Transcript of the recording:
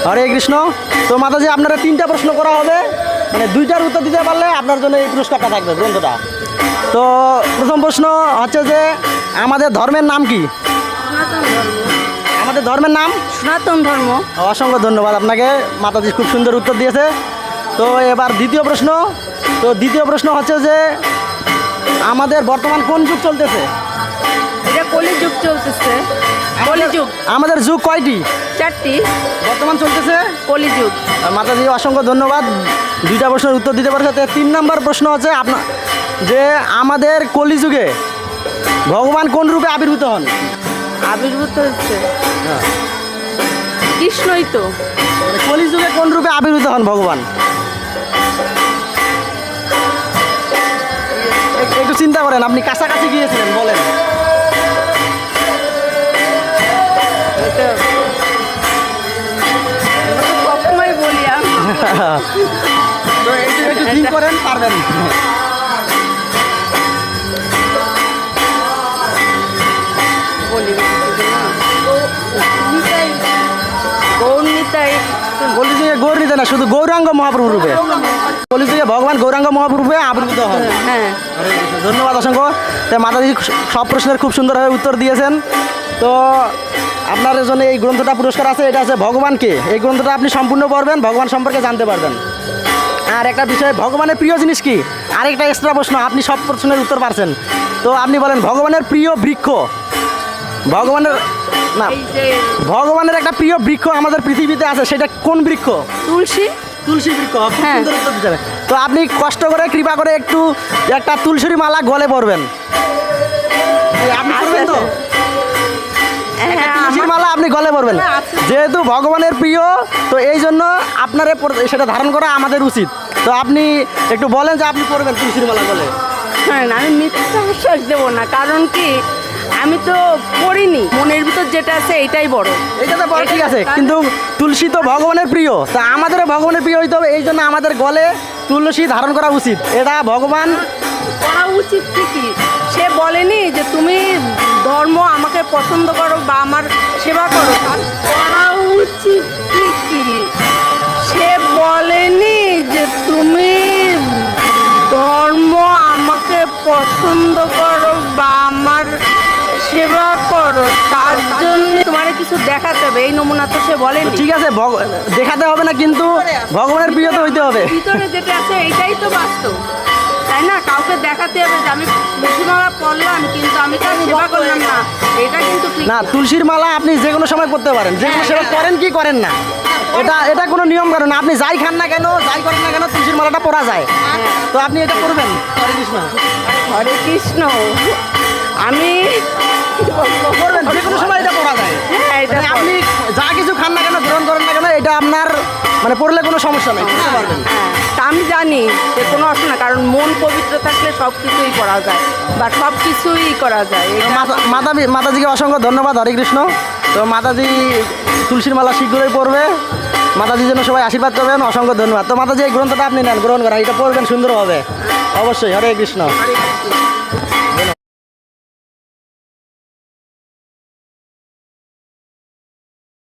হরে কৃষ্ণ। তো মাতাজি আপনারা 3টা প্রশ্ন করা হবে, মানে 2টার উত্তর দিতে পারলে আপনার জন্য এই পুরস্কারটা থাকবে, গ্রন্থটা। তো প্রথম প্রশ্ন হচ্ছে যে আমাদের ধর্মের নাম কি? সনাতন ধর্ম। আমাদের ধর্মের নাম সনাতন ধর্ম। অসংখ্য ধন্যবাদ আপনাকে, মাতাজি খুব সুন্দর উত্তর দিয়েছে। তো এবার দ্বিতীয় প্রশ্ন। তো দ্বিতীয় প্রশ্ন হচ্ছে যে আমাদের বর্তমান কোন যুগ চলতেছে? এটা কলিযুগ চলতেছে। কলিযুগ। আমাদের যুগ কয়টি? 4টি বর্তমান চলতেছে কলিযুগ। মাতাজি অসংখ্য ধন্যবাদ, 2টা প্রশ্নের উত্তর দিতে পারছে। 3 নম্বর প্রশ্ন হচ্ছে আপনার যে আমাদের কলিযুগে ভগবান কোন রূপে আবির্ভূত হন? আবির্ভূত হচ্ছে কৃষ্ণই তো। কলিযুগে কোন রূপে আবির্ভূত হন ভগবান? একটু চিন্তা করেন, আপনি কাছাকাছি গিয়েছিলেন, বলেন। সবসময় বলি আমি। তো একটু think করেন, পারবেন। বলি নিতাই, গৌর নিতাই। কলিযুগে গৌর নিতে না, শুধু গৌরাঙ্গ মহাপ্রভু রূপে। কলিযুগে ভগবান গৌরাঙ্গ মহাপ্রভু রূপে আবির্ভূত হন। হ্যাঁ। ধন্যবাদ অসংখ্য। তো মাতাজি সব প্রশ্নের খুব সুন্দরভাবে উত্তর দিয়েছেন। তো আপনার জন্য এই গ্রন্থটা পুরস্কার আছে, এটা আছে ভগবানকে। এই গ্রন্থটা আপনি সম্পূর্ণ পড়বেন, ভগবান সম্পর্কে জানতে পারবেন। আর একটা বিষয়, ভগবানের প্রিয় জিনিস কি? আরেকটা এক্সট্রা প্রশ্ন, আপনি সব প্রশ্নের উত্তর পারছেন, তো আপনি বলেন ভগবানের প্রিয় বৃক্ষ। ভগবানের না, এই যে ভগবানের একটা প্রিয় বৃক্ষ আমাদের পৃথিবীতে আছে, সেটা কোন বৃক্ষ? তুলসী। তুলসী বৃক্ষ। হ্যাঁ। সুন্দর উত্তর দিতে হবে। তো আপনি কষ্ট করে কৃপা করে একটু একটা তুলসীর মালা গলে পড়বেন। আপনি করবেন তো? হ্যাঁ, তুলসীর মালা আপনি গলে পড়বেন, আছে। যেহেতু ভগবানের প্রিয়, তো এই জন্য আপনারে সেটা ধারণ করা আমাদের উচিত। তো আপনি একটু বলেন যে আপনি পড়বেন তুলসীর মালা গলে। হ্যাঁ, আমি মিথ্যা বিশ্বাস দেবো না, কারণ কি আমি তো পড়িনি, মনের ভিতর যেটা আছে এটাই বড়। এটা তো বড়, ঠিক আছে, কিন্তু তুলসী তো ভগবানের প্রিয়, তা আমাদেরও ভগবানের প্রিয় হইতে হবে, এই জন্য আমাদের গলে তুলসী ধারণ করা উচিত। এটা ভগবান করা উচিত ঠিকই, সে বলেনি যে তুমি ধর্ম আমাকে পছন্দ করো বা আমার সেবা করো, তার করা উচিত ঠিকই। সে বলেনি যে তুমি ধর্ম আমাকে পছন্দ করো বা আমার সেবা করো, তার জন্য তোমার কিছু দেখাতে হবে, এই নমুনা তো সে বলেনি। ঠিক আছে, দেখাতে হবে না, কিন্তু ভগবানের প্রিয় তো হইতে হবে। ভিতরে যেটা আছে এটাই তো বাস্তব, তাই না? কাউকে দেখাতে হবে যে আমি তুলসীমালা পড়লাম কিন্তু আমি তার সেবা করলাম না, এটা কিন্তু ঠিক না, তুলসীর মালা আপনি যে কোনো সময় করতে পারেন, যে কোনো সেবা করেন কি করেন না, এটা কোনো নিয়ম কারণ, আপনি যাই খান না কেন, যাই করেন না কেন, তুলসীর মালাটা পরা যায়। তো আপনি এটা করবেন। হরে কৃষ্ণ। হরে কৃষ্ণ। আমি করবেন, যে কোনো সময় এটা পরা যায়। হ্যাঁ, এটা মানে আপনি যা কিছু খান না কেন, গ্রহণ করেন না কেন, এটা আপনার মানে পড়লে কোনো সমস্যা নেই, করতে পারবেন। হ্যাঁ, তা আমি জানি যে কোনো অসুবিধা, কারণ মন পবিত্র থাকলে সব কিছুই করা যায় বা সব কিছুই করা যায়। মাতাজিকে অসংখ্য ধন্যবাদ, হরে কৃষ্ণ। তো মাতাজি তুলসীর মালা শীঘ্রই পড়বে, মাতাজির জন্য সবাই আশীর্বাদ করবেন, অসংখ্য ধন্যবাদ। তো মাতাজি এই গ্রন্থটা আপনি নেন, গ্রহণ করেন, এটা পড়বেন সুন্দরভাবে, অবশ্যই। হরে কৃষ্ণ। হরে কৃষ্ণ।